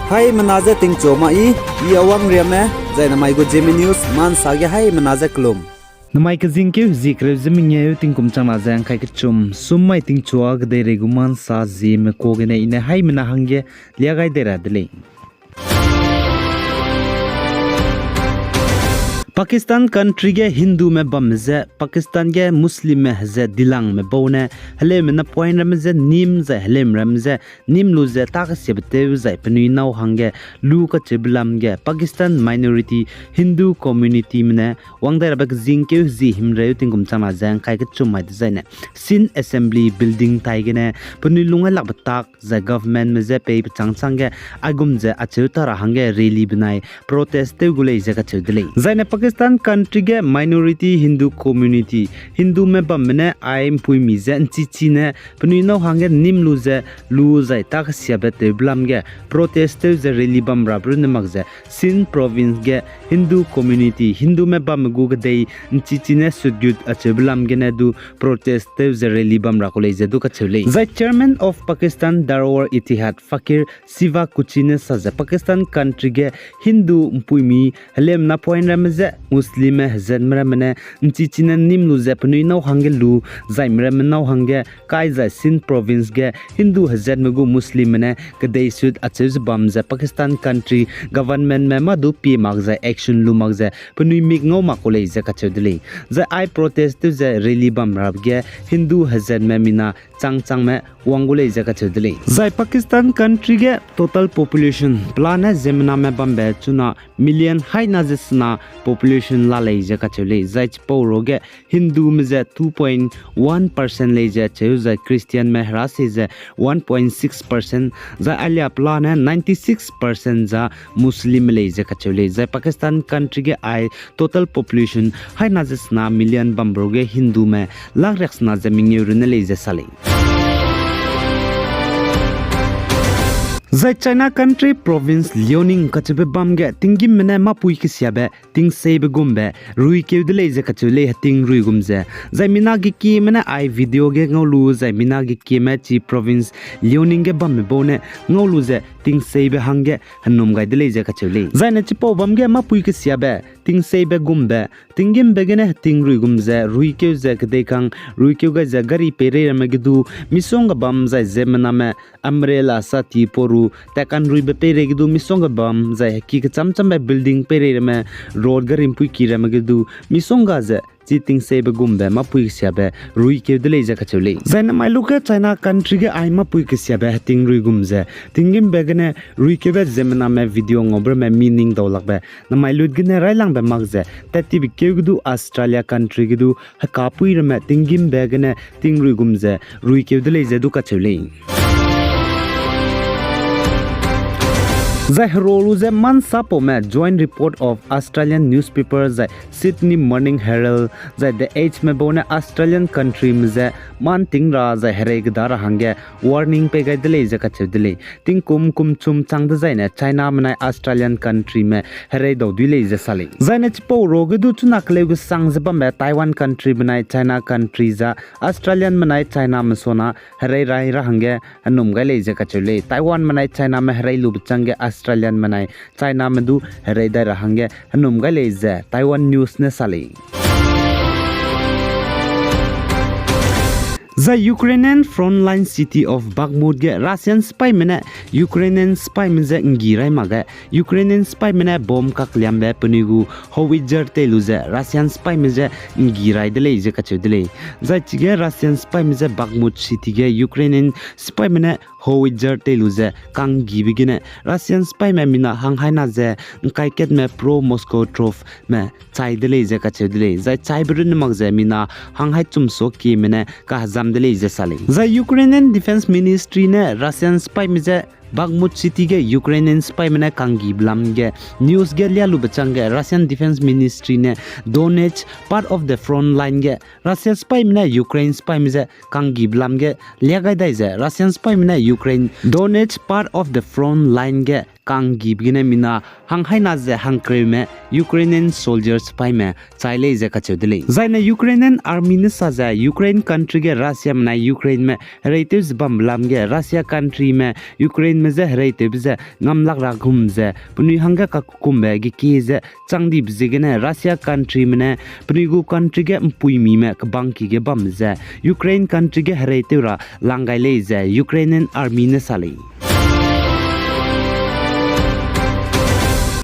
Hai menaza ting choma I awang riame zai namai go Zeme news man sage hai menaza klum. Namai ka zingke zikre zeminye ting kum chang azang kai kchum summai ting chua gde reguman sa Zeme ko gene ine hai mena hange liagai dera dele. Pakistan country ge Hindu में बम जे Pakistan ge Muslim में जे दिलांग में बोने हले में न point रम जे नीम जे हले रम जे नीम लु जे ताक सेबते जे पनुई नाउ हंगे लु का चिबलम गे Pakistan minority Hindu community में वांगदे रबक जिंग के जी हिम रे तिंगुम चमा जंग kai के चुमाय जे sin assembly building ताइगे ने पनुई लुंगा लक ताक जे government में जे पे चंग चंग गे अगुम जे अचुता रहांगे रैली बनाई protest ते गुले जे का चुदले जे Pakistan country ge minority Hindu community Hindu me bam ne aim pui mi zen chi ne pnu no hange nim lu ze lu zai ta khasia be te blam ge protesters ze rally bam rabru ne mag ze Sin province ge Hindu community Hindu me bam gu ge dei chi ne sudgut ache blam ge ne du protesters ze rally bam ra ko le ze du ka chule the chairman of Pakistan Darwar Itihad Fakir Siva Kuchine sa ze Pakistan country ge Hindu pui mi halem na point ram ze Muslim hazan mramane nchichina nimlu japnui nau hangelu zaimra nau hange kaiza Sin province ge Hindu hazan magu Muslim ne kadai sud achuz bam za Pakistan country government me madu pi magza action lu magza pnui mig ngau makole za kachudli za I protest to za rally bam rab ge Hindu hazan me mina chang me wangule za kachudli za Pakistan country ge total population plan है Zemna me bam be chuna million high na jesna population la leja ka chule zach poroge Hindu me 2.1% leja chu za Christian me hrase za 1.6% za alia plan 96% za Muslim leja ka chule za Pakistan country ge I total population hai na jesna million bambroge Hindu me lakh raksna za mingurne leja sale Zai China country province Liaoning kachube bamge tingim mena mapui kisiabe ting sebe gumbe rui ke dele je kachule ting rui gumze zai minagi ki mena I video ge ngolu zai minagi ki ma chi province Liaoning ge bam bone ngolu ze ting sebe hange hanum gai dele je kachule zai na chipo bamge mapui kisiabe ting sebe gumbe tingim begene ting rui gumze rui ke ze kde kang rui ke ga ze gari pere ramagdu misong bam zai zemna me umbrella sati poru takan rui be pere gidu misong bam zai ki cham be building pere me road garim pui ki ram gidu misong ga ze chiting se be gumbe ma pui sia be rui ke dele ja ka chule zaina mai luka China country ge ai ma pui ke sia be ting rui gumze tingim be gane rui ke be zemna me video ngobre me meaning do lak be na mai lut gane rai lang be mag ze tati bi ke gidu Australia country gidu ha ka pui me tingim be gane ting rui gumze rui ke dele ja du ka chule The Herolu the Mansapo me joint report of Australian newspapers the Sydney Morning Herald the H me bone Australian country me the man tingra the hereg dara hange warning pe gai dele je kachudle ting kum chum chang de zaina China me Australian country me herei do dile je sale zaina chipo rogu du chunak legu sang je bam Taiwan country me China country za Australian me China me sona herei rai ra hange anum gai le je kachule Taiwan me China me herei lu change Australian manai China medu reida rahange hanum ga leze Taiwan news ne sale The Ukrainian frontline city of Bakhmut ge Russian spy mena Ukrainian spy mena ngirai maga Ukrainian spy mena bomb ka klyambe punigu howitzer teluze Russian spy mena ngirai dele je kachudle za chige Russian spy mena Bakhmut city ge Ukrainian spy mena howitzer teluze kang gibigine Russian spy me mina hanghaina je kaiket me pro Moscow trof me chai dele je kachudle za chai brun magje mina hanghai chumso ki mena ka The Ukrainian Defense Ministry ne Russian spy mize Bakhmut city ge Ukrainian spy mena kangi blam ge news ge lialu bachang ge Russian Defense Ministry ne Donetsk part of the front line ge Russian spy mena Ukraine spy mize kangi blam ge liagai dai je Russian spy mena Ukraine Donetsk part of the front line ge kangi bgine mina hanghaina je hangkre me Ukrainian soldiers spy me chaile je kachudle zaina Ukrainian army ne saja Ukraine country ge Russia mena Ukraine me relatives bam blam ge Russia country me Ukraine me ze hrai te bze ngam lak ra ghum ze puni hanga ka kum be gi ki ze changdi bze ge ne Russia country mene puni gu country ge mpui mi me ka bang ki ge bam ze Ukraine country ge hrai te ra langai le ze Ukrainian army ne sali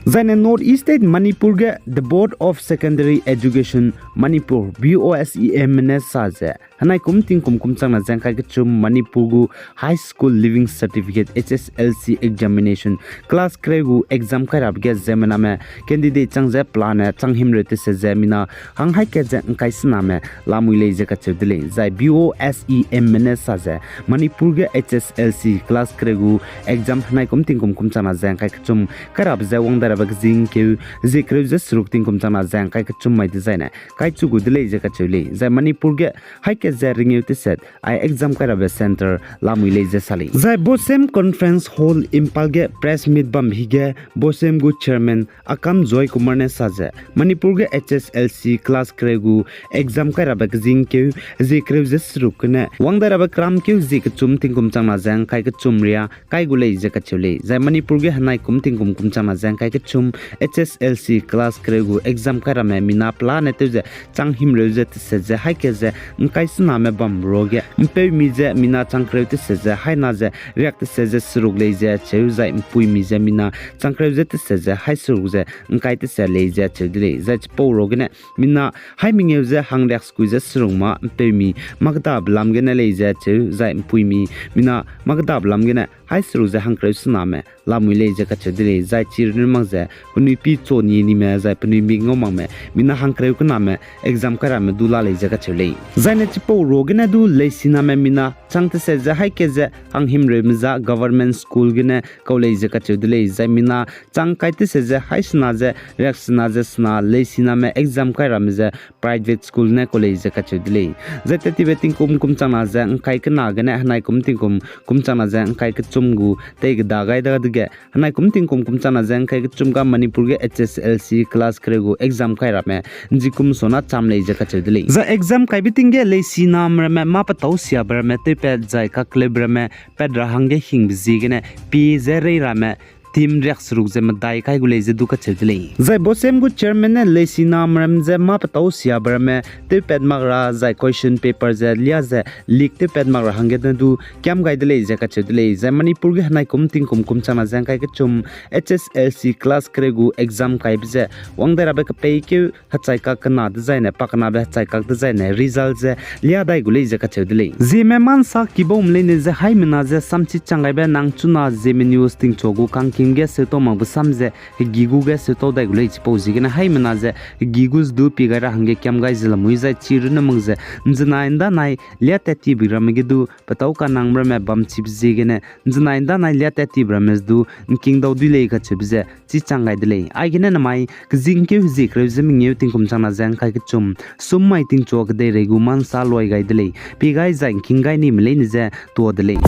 Zaine North East State Manipur ge the Board of Secondary Education Manipur BOSEM ne sa ze hanai kum ting kum changna jang kai chum Manipur gu High School Living Certificate HSLC examination class kre gu exam kai rab ge Zeme me candidate chang je plan chang him re te se Zemina hang hai ke jang kai sna me lamui le je ka chudle zai BOSEM ne sa ze Manipur ge HSLC class kre gu exam hanai kum ting kum changna jang kai chum karab je wang dara bak jing ke zikre je sruk ting kum changna jang kai chum mai de zaina kai chu gu dile je ka chule zai Manipur ge hai ke je ring you set I exam karabe center lamui le je sali zai bosem conference hall impal ge press meet bam hige bosem gu chairman akam joy kumar ne saje Manipur ge HSLC class kregu exam karabe jing ke zikre je sruk ne wang dara bak ram ke zik chum ting kum changna jang kai ke chum ria kai gu le je ka chule zai Manipur ge hanai kum ting kum changna jang kai ke chum HSLC class kregu exam karame mina plan te je chang him re je te je hai ke je kai sna me bam roge mpe mi je mina changkre te se je hai na je react se je surug le je cheu zai mpui mi je mina changkre je te se je hai surug je kai te se le je cheu de je po roge ne mina hai mi nge je hang react sku je surug ma mpe mi magda blam ge ne le je cheu zai mpui mi mina magda blam ge ne hai surug je hang kre sna me la mui le je ka cheu de zai chir ni mang je puni pi cho ni ni me zai puni mi ngo mang me mina hang kre ku na me exam kara me dula le je ka cheu le zai ne po rogene du leisina me mina changte se ja hai ke je hang him re mza government school gene college ka chudle zai mina chang kaite se je hai sna je reaksna je sna leisina me exam kai ram je private school ne college ka chudle zai te ti beting kum chana je kai ka na gene hanai kum ting kum chana je kai ka chumgu te ga da gai da ge hanai kum ting kum chana je kai ka chumga Manipur ge HSLC class krego exam kai rame jikum sona cham le je ka chudle za exam kai biting ge leisina me ma pa tau sia ber me te pe jai ka klebre me pedra hange hing bzi gene pi zere ra me team rex ruk je madai kai gule je duka chedle zai bosem gu chairman ne leisina mram je ma pa tau sia ber me te ped magra zai question paper je lia je lik te ped magra hange du kyam gai dele je ka chedle zai Manipur ge hanai kum ting kum chana jang kai ke chum HSLC class kregu exam kai bje wang dara be ka pe ke hachai ka kana de zai ne pakna be hachai ka de zai ne result je lia dai gule je ka chedle Zeme man sa kibom le ne je hai mena je samchi changai be nang chuna Zeme news ting chogu kang kimge seto ma busam je gigu ge seto dai gule chi pozi gena hai mena je gigus du pi gara hange kyam gai zela mui za chiru na mung je njna inda nai lia ta ti biram ge du patau ka nang bra me bam chip je gena njna inda nai lia ta ti bram mes du king dau du le ka chip je chi changai dile ai gena na mai kjing ke zi kre je ming eu ting kum chana jang kai ke chum sum mai ting chok de re gu man sa loi gai dile pi gai jang king gai ni mle ni je to dile